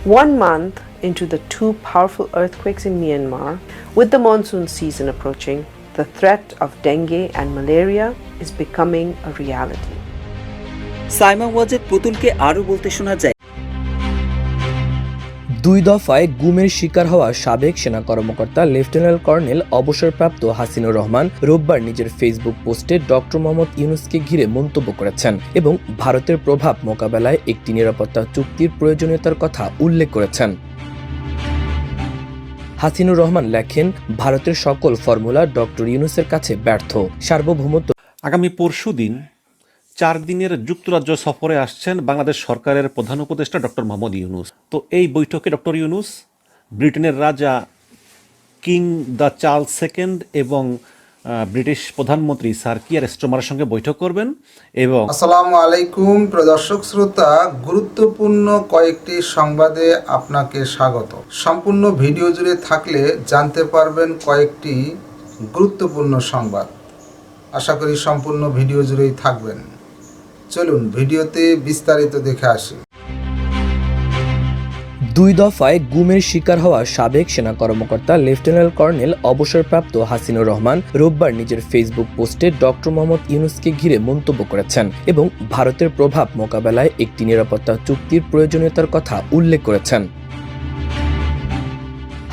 1 month into the two powerful earthquakes in Myanmar, with the monsoon season approaching, the threat of dengue and malaria is becoming a reality. Saima Wazed পুতুলকে আরও বলতে শোনা যায়, 2 দফায় গুমের শিকার হওয়া সাবেক সেনা কর্মকর্তা লেফটেন্যান্ট কর্নেল অবসরপ্রাপ্ত হাসিনুর রহমান রোববার নিজের ফেসবুক পোস্টে ডক্টর মোহাম্মদ ইউনূসকে ঘিরে মন্তব্য করেছেন এবং ভারতের প্রভাব মোকাবেলায় একটি নিরাপত্তা চুক্তির প্রয়োজনীয়তার কথা উল্লেখ করেছেন। হাসিনুর রহমান লেখেন, ভারতের সকল ফর্মুলা ডক্টর ইউনূসের কাছে ব্যর্থ। সার্বভৌমত্ব আগামী পরশুদিন 4 দিনের যুক্তরাজ্য সফরে আসছেন বাংলাদেশ সরকারের প্রধান উপদেষ্টা ডক্টর মোহাম্মদ ইউনূস। তো এই বৈঠকে ডক্টর ইউনূস ব্রিটেনের রাজা কিং দ্য চার্লস সেকেন্ড এবং ব্রিটিশ প্রধানমন্ত্রী স্যার কিয়ার স্টারমারের সঙ্গে বৈঠক করবেন। এবং আসসালামু আলাইকুম প্রদর্শক শ্রোতা, গুরুত্বপূর্ণ কয়েকটি সংবাদে আপনাকে স্বাগত। সম্পূর্ণ ভিডিও জুড়ে থাকলে জানতে পারবেন কয়েকটি গুরুত্বপূর্ণ সংবাদ। আশা করি সম্পূর্ণ ভিডিও জুড়েই থাকবেন। চলুন ভিডিওতে বিস্তারিত দেখে আসি। 2 দফায় গুমের শিকার হওয়া সাবেক সেনা কর্মকর্তা লেফটেন্যান্ট কর্নেল অবসরপ্রাপ্ত হাসিনুর রহমান রোববার নিজের ফেসবুক পোস্টে ডক্টর মোহাম্মদ ইউনূসকে ঘিরে মন্তব্য করেছেন এবং ভারতের প্রভাব মোকাবেলায় একটি নিরাপত্তা চুক্তির প্রয়োজনীয়তার কথা উল্লেখ করেছেন।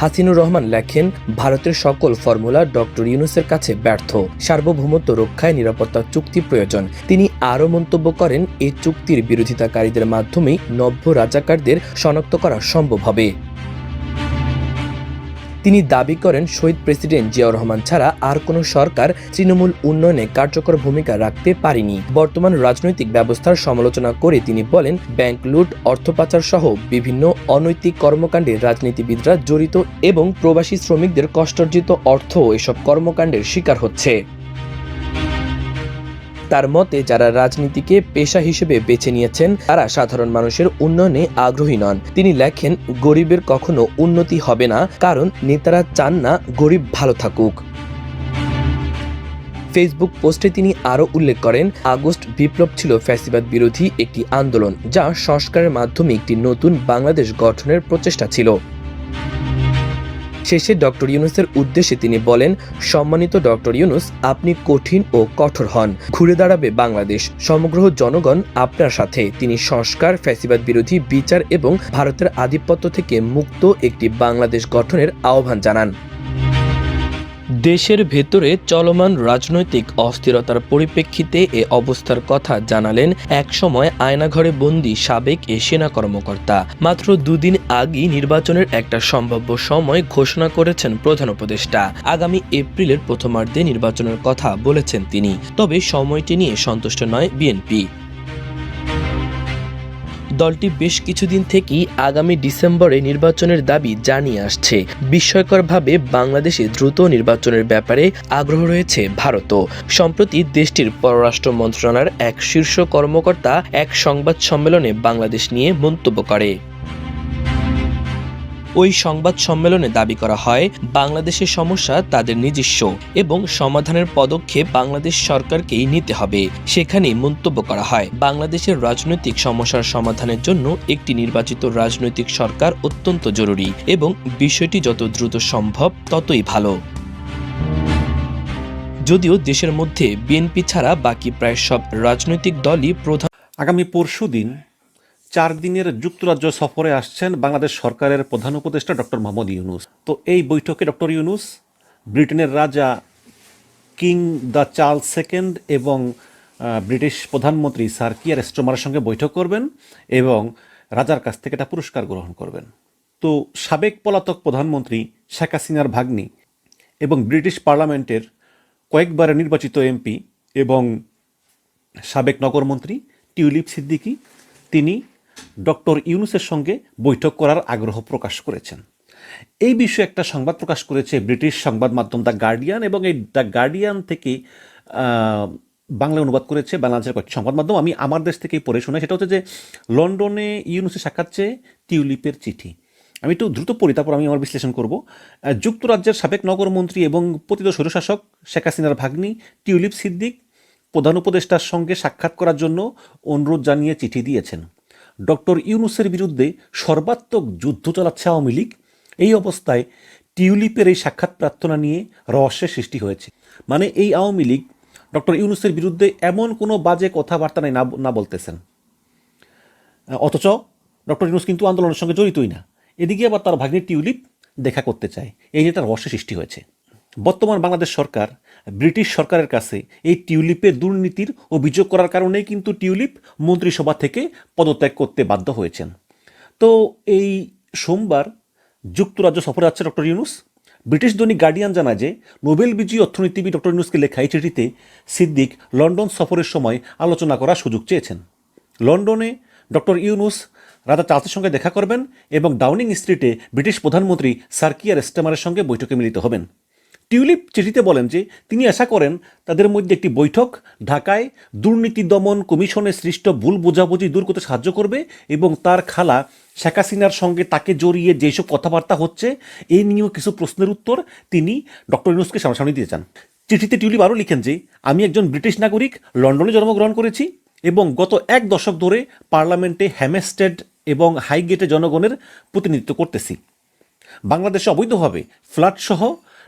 হাসিনুর রহমান লেখেন, ভারতের সকল ফর্মুলা ডক্টর ইউনূসের কাছে ব্যর্থ। সার্বভৌমত্ব রক্ষায় নিরাপত্তা চুক্তি প্রয়োজন। তিনি আরও মন্তব্য করেন, এই চুক্তির বিরোধিতাকারীদের মাধ্যমেই নব্য রাজাকারদের শনাক্ত করা সম্ভব হবে। তিনি দাবি করেন, শহীদ প্রেসিডেন্ট জিয়াউর রহমান ছাড়া আর কোনো সরকার তৃণমূল উন্নয়নে কার্যকর ভূমিকা রাখতে পারেনি। বর্তমান রাজনৈতিক ব্যবস্থার সমালোচনা করে তিনি বলেন, ব্যাংক লুট, অর্থ পাচার সহ বিভিন্ন অনৈতিক কর্মকাণ্ডে রাজনীতিবিদরা জড়িত এবং প্রবাসী শ্রমিকদের কষ্টার্জিত অর্থ এসব কর্মকাণ্ডের শিকার হচ্ছে। তার মতে, যারা রাজনীতিকে পেশা হিসেবে বেছে নিয়েছেন তারা সাধারণ মানুষের উন্নয়নে আগ্রহী নন। তিনি লেখেন, গরিবের কখনো উন্নতি হবে না, কারণ নেতারা চান না গরিব ভালো থাকুক। ফেসবুক পোস্টে তিনি আরও উল্লেখ করেন, আগস্ট বিপ্লব ছিল ফ্যাসিবাদ বিরোধী একটি আন্দোলন, যা সংস্কারের মাধ্যমে একটি নতুন বাংলাদেশ গঠনের প্রচেষ্টা ছিল। শেষে ডক্টর ইউনূসের উদ্দেশ্যে তিনি বলেন, সম্মানিত ডক্টর ইউনূস, আপনি কঠিন ও কঠোর হন, ঘুরে দাঁড়াবে বাংলাদেশ। সমগ্র জনগণ আপনার সাথে। তিনি সংস্কার, ফ্যাসিবাদ বিরোধী বিচার এবং ভারতের আধিপত্য থেকে মুক্ত একটি বাংলাদেশ গঠনের আহ্বান জানান। দেশের ভেতরে চলমান রাজনৈতিক অস্থিরতার পরিপ্রেক্ষিতে এ অবস্থার কথা জানালেন একসময় আয়নাঘরে বন্দী সাবেক এ সেনা কর্মকর্তা। মাত্র 2 দিন আগেই নির্বাচনের একটা সম্ভাব্য সময় ঘোষণা করেছেন প্রধান উপদেষ্টা। আগামী এপ্রিলের প্রথমার্ধে নির্বাচনের কথা বলেছেন তিনি। তবে সময়টি নিয়ে সন্তুষ্ট নয় বিএনপি। দলটি বেশ কিছুদিন থেকেই আগামী ডিসেম্বরে নির্বাচনের দাবি জানিয়ে আসছে। বিস্ময়করভাবে বাংলাদেশে দ্রুত নির্বাচনের ব্যাপারে আগ্রহ রয়েছে ভারতও। সম্প্রতি দেশটির পররাষ্ট্র মন্ত্রণালয়ের এক শীর্ষ কর্মকর্তা এক সংবাদ সম্মেলনে বাংলাদেশ নিয়ে মন্তব্য করে। ওই সংবাদ সম্মেলনে দাবি করা হয়, বাংলাদেশের সমস্যা তাদের নিজস্ব এবং সমাধানের পদক্ষেপ বাংলাদেশ সরকারকেই নিতে হবে। সেখানেই মন্তব্য করা হয়, বাংলাদেশের রাজনৈতিক সমস্যার সমাধানের জন্য একটি নির্বাচিত রাজনৈতিক সরকার অত্যন্ত জরুরি এবং বিষয়টি যত দ্রুত সম্ভব ততই ভালো। যদিও দেশের মধ্যে বিএনপি ছাড়া বাকি প্রায় সব রাজনৈতিক দলই প্রধান। আগামী পরশুদিন 4 দিনের যুক্তরাজ্য সফরে আসছেন বাংলাদেশ সরকারের প্রধান উপদেষ্টা ডক্টর মোহাম্মদ ইউনূস। তো এই বৈঠকে ডক্টর ইউনূস ব্রিটেনের রাজা কিং দ্য চার্লস সেকেন্ড এবং ব্রিটিশ প্রধানমন্ত্রী স্যার কিয়ার স্টারমারের সঙ্গে বৈঠক করবেন এবং রাজার কাছ থেকে একটা পুরস্কার গ্রহণ করবেন। তো সাবেক পলাতক প্রধানমন্ত্রী শেখ হাসিনার ভাগ্নি এবং ব্রিটিশ পার্লামেন্টের কয়েকবারের নির্বাচিত এমপি এবং সাবেক নগরমন্ত্রী টিউলিপ সিদ্দিকী, তিনি ডক্টর ইউনূসের সঙ্গে বৈঠক করার আগ্রহ প্রকাশ করেছেন। এই বিষয়ে একটা সংবাদ প্রকাশ করেছে ব্রিটিশ সংবাদ মাধ্যম দ্য গার্ডিয়ান, এবং এই দ্য গার্ডিয়ান থেকে বাংলায় অনুবাদ করেছে বাংলাদেশের কয়েকটি সংবাদ মাধ্যম। আমি আমার দেশ থেকেই পড়ে শোনাই। সেটা হচ্ছে যে, লন্ডনে ইউনূসের সাক্ষাৎ চেয়ে টিউলিপের চিঠি। আমি একটু দ্রুত পড়ি, তারপর আমি আমার বিশ্লেষণ করব। যুক্তরাজ্যের সাবেক নগরমন্ত্রী এবং পতিত স্বৈরশাসক শেখ হাসিনার ভাগ্নি টিউলিপ সিদ্দিক প্রধান উপদেষ্টার সঙ্গে সাক্ষাৎ করার জন্য অনুরোধ জানিয়ে চিঠি দিয়েছেন। ডক্টর ইউনূসের বিরুদ্ধে সর্বাত্মক যুদ্ধ চালাচ্ছে আওয়ামী লীগ। এই অবস্থায় টিউলিপের এই সাক্ষাৎ প্রার্থনা নিয়ে রহস্যের সৃষ্টি হয়েছে। মানে এই আওয়ামী লীগ ডক্টর ইউনূসের বিরুদ্ধে এমন কোনো বাজে কথাবার্তা না বলতেছেন, অথচ ডক্টর ইউনূস কিন্তু আন্দোলনের সঙ্গে জড়িতই না। এদিকে আবার তার ভাগ্নি টিউলিপ দেখা করতে চায়, এই নিয়ে তার রহস্য সৃষ্টি হয়েছে। বর্তমান বাংলাদেশ সরকার ব্রিটিশ সরকারের কাছে এই টিউলিপের দুর্নীতির অভিযোগ করার কারণেই কিন্তু টিউলিপ মন্ত্রিসভা থেকে পদত্যাগ করতে বাধ্য হয়েছেন। তো এই সোমবার যুক্তরাজ্য সফরে যাচ্ছে ডক্টর ইউনূস। ব্রিটিশ দৈনিক গার্ডিয়ান জানায় যে নোবেল বিজয়ী অর্থনীতিবিদ ডক্টর ইউনূসকে লেখা এই চিঠিতে সিদ্দিক লন্ডন সফরের সময় আলোচনা করার সুযোগ চেয়েছেন। লন্ডনে ডক্টর ইউনূস রাজা চার্লসের সঙ্গে দেখা করবেন এবং ডাউনিং স্ট্রিটে ব্রিটিশ প্রধানমন্ত্রী স্যার কিয়ার স্টারমারের সঙ্গে বৈঠকে মিলিত হবেন। টিউলিপ চিঠিতে বলেন যে তিনি আশা করেন তাদের মধ্যে একটি বৈঠক ঢাকায় দুর্নীতি দমন কমিশনে সৃষ্ট ভুল বোঝাবুঝি দূর করতে সাহায্য করবে এবং তার খালা শেখ হাসিনার সঙ্গে তাকে জড়িয়ে যেসব কথাবার্তা হচ্ছে এই নিয়েও কিছু প্রশ্নের উত্তর তিনি ডক্টর ইউনূসকে সামনাসামনি দিতে চান। চিঠিতে টিউলিপ আরও লিখেন যে আমি একজন ব্রিটিশ নাগরিক, লন্ডনে জন্মগ্রহণ করেছি এবং গত 1 দশক ধরে পার্লামেন্টে হ্যামস্টেড এবং হাইগেটে জনগণের প্রতিনিধিত্ব করতেছি। বাংলাদেশে অবৈধভাবে ফ্ল্যাটসহ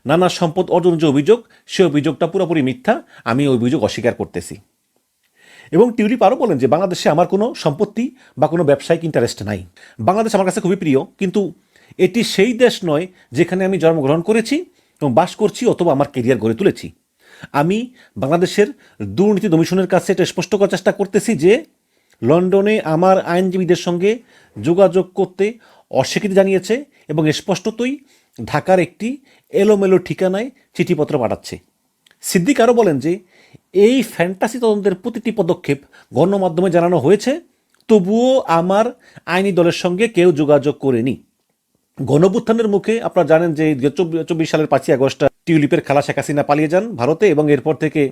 নানা সম্পদ অর্জনের যে অভিযোগ, সে অভিযোগটা পুরোপুরি মিথ্যা, আমি ওই অভিযোগ অস্বীকার করতেছি। এবং টিউলিপ আরও বলেন যে বাংলাদেশে আমার কোনো সম্পত্তি বা কোনো ব্যবসায়িক ইন্টারেস্ট নাই। বাংলাদেশ আমার কাছে খুবই প্রিয়, কিন্তু এটি সেই দেশ নয় যেখানে আমি জন্মগ্রহণ করেছি এবং বাস করছি অথবা আমার কেরিয়ার গড়ে তুলেছি। আমি বাংলাদেশের দুর্নীতি দমনের কাছে এটা স্পষ্ট করার চেষ্টা করতেছি যে লন্ডনে আমার আইনজীবীদের সঙ্গে যোগাযোগ করতে অস্বীকৃতি জানিয়েছে এবং স্পষ্টতই ঢাকার একটি এলোমেলো ঠিকানায় চিঠিপত্র পাঠাচ্ছে। সিদ্দিক আরও বলেন যে এই ফ্যান্টাসি তদন্তের প্রতিটি পদক্ষেপ গণমাধ্যমে জানানো হয়েছে, তবুও আমার আইনি দলের সঙ্গে কেউ যোগাযোগ করেনি। গণঅভ্যুত্থানের মুখে আপনারা জানেন যে 2024 সালের 5ই আগস্ট টিউলিপের খালা শেখ হাসিনা পালিয়ে যান ভারতে এবং এরপর থেকে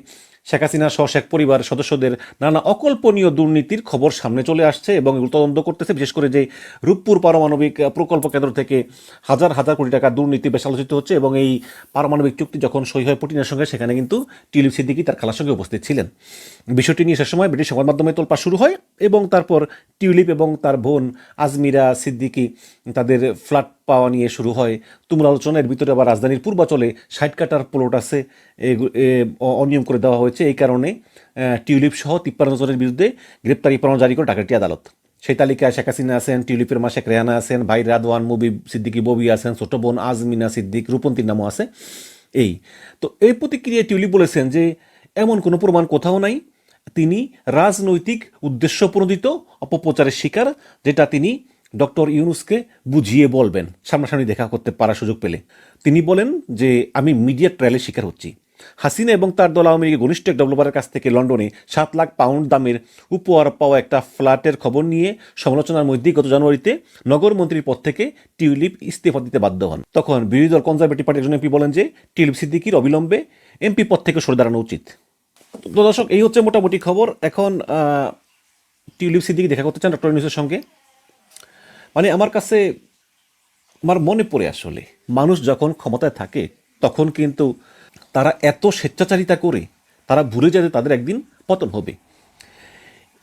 শেখ হাসিনা সহ শেখ পরিবার সদস্যদের নানা অকল্পনীয় দুর্নীতির খবর সামনে চলে আসছে এবং এগুলো তদন্ত করতেছে। বিশেষ করে যে রূপপুর পারমাণবিক প্রকল্প কেন্দ্র থেকে হাজার হাজার কোটি টাকা দুর্নীতি বেশ আলোচিত হচ্ছে এবং এই পারমাণবিক চুক্তি যখন সই হয় পুতিনের সঙ্গে, সেখানে কিন্তু টিউলিপ সিদ্দিকি তার খালার সঙ্গে উপস্থিত ছিলেন। বিষয়টি নিয়ে সে সময় ব্রিটিশ সংবাদ মাধ্যমে তোলপাড় শুরু হয় এবং তারপর টিউলিপ এবং তার বোন আজমিরা সিদ্দিকি তাদের ফ্ল্যাট পাওয়া নিয়ে শুরু হয় তুমুল আলোচনার ভিতরে। আবার রাজধানীর পূর্বাচলে 60 কাটার প্লট আছে, অনিয়ম করে দেওয়া হয়েছে। এই কারণে টিউলিপ সহ 53 জনের বিরুদ্ধে গ্রেপ্তারি পরোয়ানা জারি করে ডাকাতি আদালত। সেই তালিকায় শেখ হাসিনা আছেন, টিউলিপের মা শেখ রেহানা আছেন, ভাই রাদওয়ান মুবি সিদ্দিকি ববি আছেন, ছোট বোন আজমিনা সিদ্দিক, রূপন্তীর নামও আছে। তো এই প্রতিক্রিয়ায় টিউলিপ বলেছেন যে এমন কোনো প্রমাণ কোথাও নাই, তিনি রাজনৈতিক উদ্দেশ্য প্রণোদিত অপপ্রচারের শিকার, যেটা তিনি ডক্টর ইউনূসকে বুঝিয়ে বলবেন সামনাসামনি দেখা করতে পারার সুযোগ পেলে। তিনি বলেন যে আমি মিডিয়া ট্রায়ালের শিকার হচ্ছি। হাসিনা এবং তার দল আওয়ামী লীগের ঘনিষ্ঠ এক ডেভেলপারের কাছ থেকে লন্ডনে 7 লাখ পাউন্ড দামের উপহার পাওয়া একটা ফ্ল্যাটের খবর নিয়ে সমালোচনার মধ্যেই গত জানুয়ারিতে নগরমন্ত্রীর পদ থেকে টিউলিপ ইস্তফা দিতে বাধ্য হন। তখন বিরোধী দল কনজারভেটিভ পার্টির একজন এমপি বলেন যে টিউলিপ সিদ্দিকির অবিলম্বে এমপি পদ থেকে সরে দাঁড়ানো উচিত। তো দর্শক, এই হচ্ছে মোটামুটি খবর। এখন টিউলিপ সিদ্দিকি দেখা করতে চান ডক্টর ইউনূসের সঙ্গে। মানে আমার কাছে আমার মনে পড়ে আসলে মানুষ যখন ক্ষমতায় থাকে তখন কিন্তু তারা এত স্বেচ্ছাচারিতা করে তারা ভুলে যায় তাদের একদিন পতন হবে।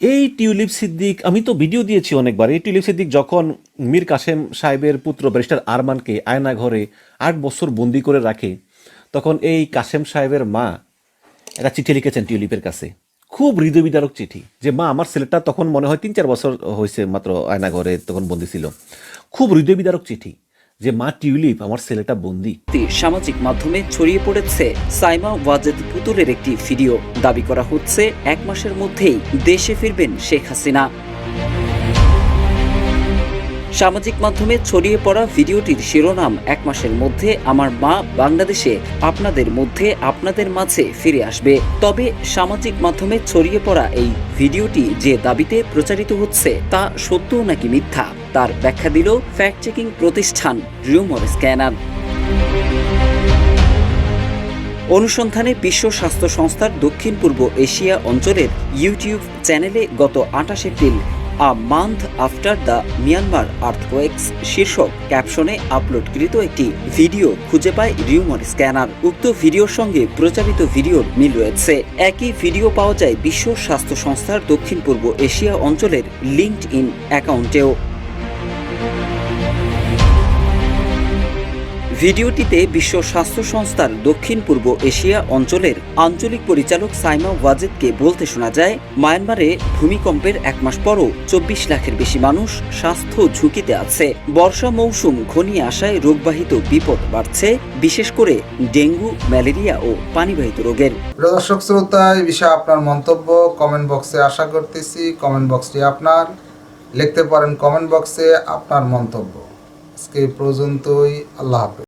এই টিউলিপ সিদ্দিক, আমি তো ভিডিও দিয়েছি অনেকবার, এই টিউলিপ সিদ্দিক যখন মীর কাসেম সাহেবের পুত্র ব্যারিস্টার আরমানকে আয়না ঘরে 8 বছর বন্দি করে রাখে, তখন এই কাসেম সাহেবের মা একটা চিঠি লিখেছেন টিউলিপের কাছে, খুব হৃদয়বিদারক চিঠি। যে মা, আমার ছেলেটা তখন মনে হয় 3-4 বছর হয়েছে মাত্র আয়না ঘরে তখন বন্দি ছিল। খুব হৃদয়বিদারক চিঠি যে মা টিউলিপ, আমার ছেলেটা বন্দি। সামাজিক মাধ্যমে ছড়িয়ে পড়েছে সাইমা ওয়াজেদ পুতুলের একটি ভিডিও। দাবি করা হচ্ছে 1 মাসের মধ্যেই দেশে ফিরবেন শেখ হাসিনা। সামাজিক মাধ্যমে ছড়িয়ে পড়া ভিডিওটির শিরোনাম 1 মাসের মধ্যে আমার মা বাংলাদেশে আপনাদের মাঝে ফিরে আসবে। তবে সামাজিক মাধ্যমে ছড়িয়ে পড়া এই ভিডিওটি যে দাবিতে প্রচারিত হচ্ছে তা সত্য নাকি মিথ্যা, তার ব্যাখ্যা দিল ফ্যাক্ট চেকিং প্রতিষ্ঠান রিউমার স্ক্যানার। অনুসন্ধানে বিশ্ব স্বাস্থ্য সংস্থার দক্ষিণ পূর্ব এশিয়া অঞ্চলের ইউটিউব চ্যানেলে গত 28 April a month after the Myanmar earthquakes শীর্ষক ক্যাপশনে আপলোডকৃত একটি ভিডিও খুঁজে পায় রিউমার স্ক্যানার। উক্ত ভিডিওর সঙ্গে প্রচারিত ভিডিওর মিল রয়েছে। একই ভিডিও পাওয়া যায় বিশ্ব স্বাস্থ্য সংস্থার দক্ষিণ পূর্ব এশিয়া অঞ্চলের লিঙ্কডইন অ্যাকাউন্টেও। ভিডিওটিতে বিশ্ব স্বাস্থ্য সংস্থার দক্ষিণ পূর্ব এশিয়া অঞ্চলের আঞ্চলিক পরিচালক সাইমা ওয়াজেদকে বলতে শোনা যায়, মায়ানমারে ভূমিকম্পের 1 মাস পরও 24 লাখের বেশি মানুষ স্বাস্থ্য ঝুঁকিতে আছে। বর্ষা মৌসুম ঘনিয়ে আসায় রোগবাহিত বিপদ বাড়ছে, বিশেষ করে ডেঙ্গু, ম্যালেরিয়া ও পানিবাহিত রোগের। দর্শক শ্রোতা, এই বিষয়ে আপনার মন্তব্য কমেন্ট বক্সে আশা করতেছি। কমেন্ট বক্সটি আপনার, লিখতে পারেন কমেন্ট বক্সে আপনার মন্তব্য। আজকে এই পর্যন্তই। আল্লাহ হাফেজ।